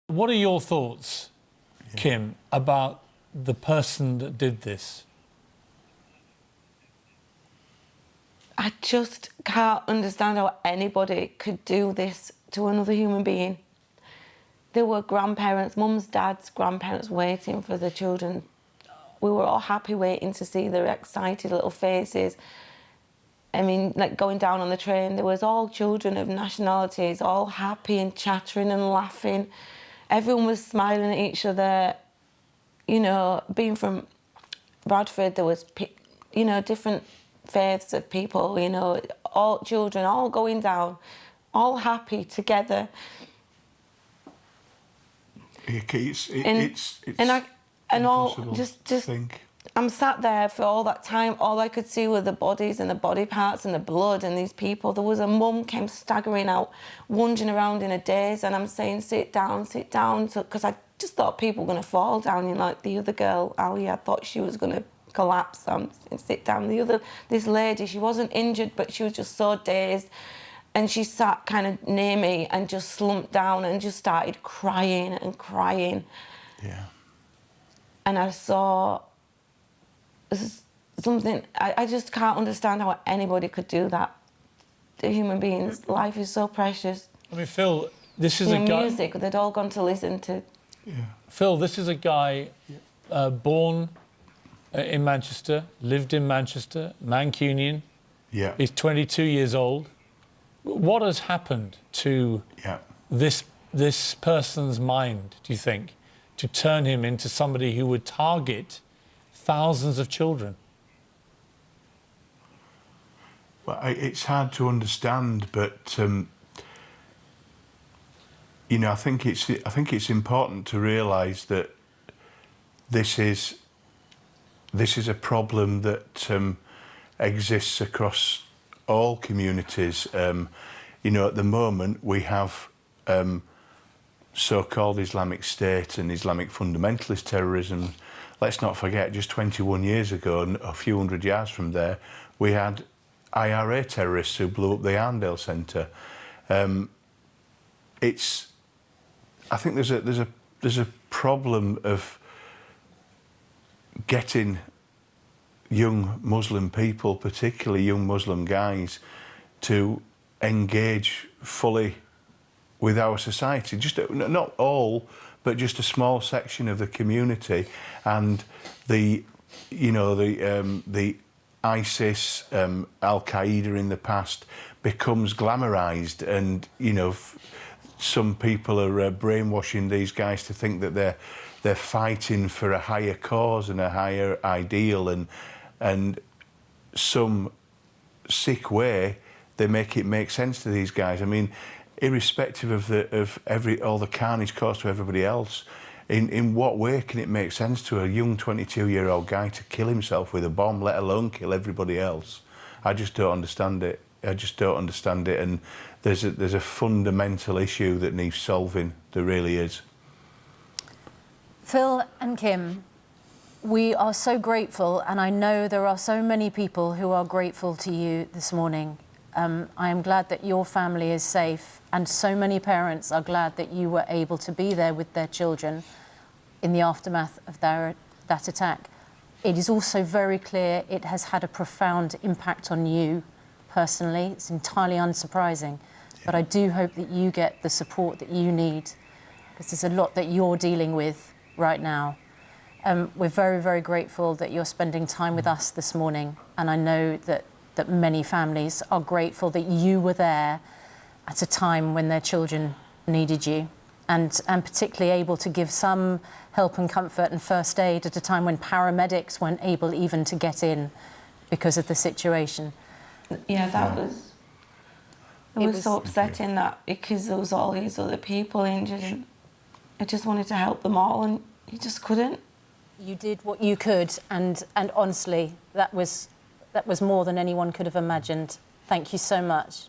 What are your thoughts, Kim, about the person that did this? I just can't understand how anybody could do this to another human being. There were grandparents, mums, dads, grandparents waiting for the children. We were all happy waiting to see their excited little faces. I mean, like going down on the train, there was all children of nationalities, all happy and chattering and laughing. Everyone was smiling at each other. You know, being from Bradford, there was, you know, different faiths of people, you know, all children, all going down, all happy together. It's think. I'm sat there for all that time. All I could see were the bodies and the body parts and the blood and these people. There was a mum came staggering out, wandering around in a daze, and I'm saying, sit down, because I just thought people were going to fall down. You know, like the other girl, Ali, I thought she was going to collapse and sit down. This lady, she wasn't injured, but she was just so dazed. And she sat kind of near me and just slumped down and just started crying and crying. Yeah. And I saw something, I just can't understand how anybody could do that to human beings. Life is so precious. I mean, Phil, this is a guy... music, they'd all gone to listen to. Yeah. Phil, this is a guy born in Manchester, lived in Manchester, Mancunian. Yeah. He's 22 years old. What has happened to this person's mind, do you think, to turn him into somebody who would target thousands of children? Well, it's hard to understand, but you know, I think it's important to realise that this is a problem that exists across all communities. You know, at the moment we have so-called Islamic State and Islamic fundamentalist terrorism. Let's not forget, just 21 years ago, and a few hundred yards from there, we had IRA terrorists who blew up the Arndale Centre. I think there's a problem of getting young Muslim people, particularly young Muslim guys, to engage fully with our society. Just not all, but just a small section of the community. And the ISIS, Al Qaeda in the past becomes glamorized, and you know, some people are brainwashing these guys to think that they're fighting for a higher cause and a higher ideal, and some sick way they make it make sense to these guys. I mean, irrespective of all the carnage caused to everybody else, in what way can it make sense to a young 22-year-old guy to kill himself with a bomb, let alone kill everybody else? I just don't understand it. And there's a fundamental issue that needs solving. There really is. Phil and Kim, we are so grateful, and I know there are so many people who are grateful to you this morning. I am glad that your family is safe, and so many parents are glad that you were able to be there with their children in the aftermath of that attack. It is also very clear it has had a profound impact on you personally. It's entirely unsurprising, but I do hope that you get the support that you need, because there's a lot that you're dealing with right now. We're very, very grateful that you're spending time with us this morning, and I know that many families are grateful that you were there at a time when their children needed you, and particularly able to give some help and comfort and first aid at a time when paramedics weren't able even to get in because of the situation. Yeah, it was so upsetting that, because there was all these other people injured, and I just wanted to help them all, and you just couldn't. You did what you could, and honestly, that was more than anyone could have imagined. Thank you so much.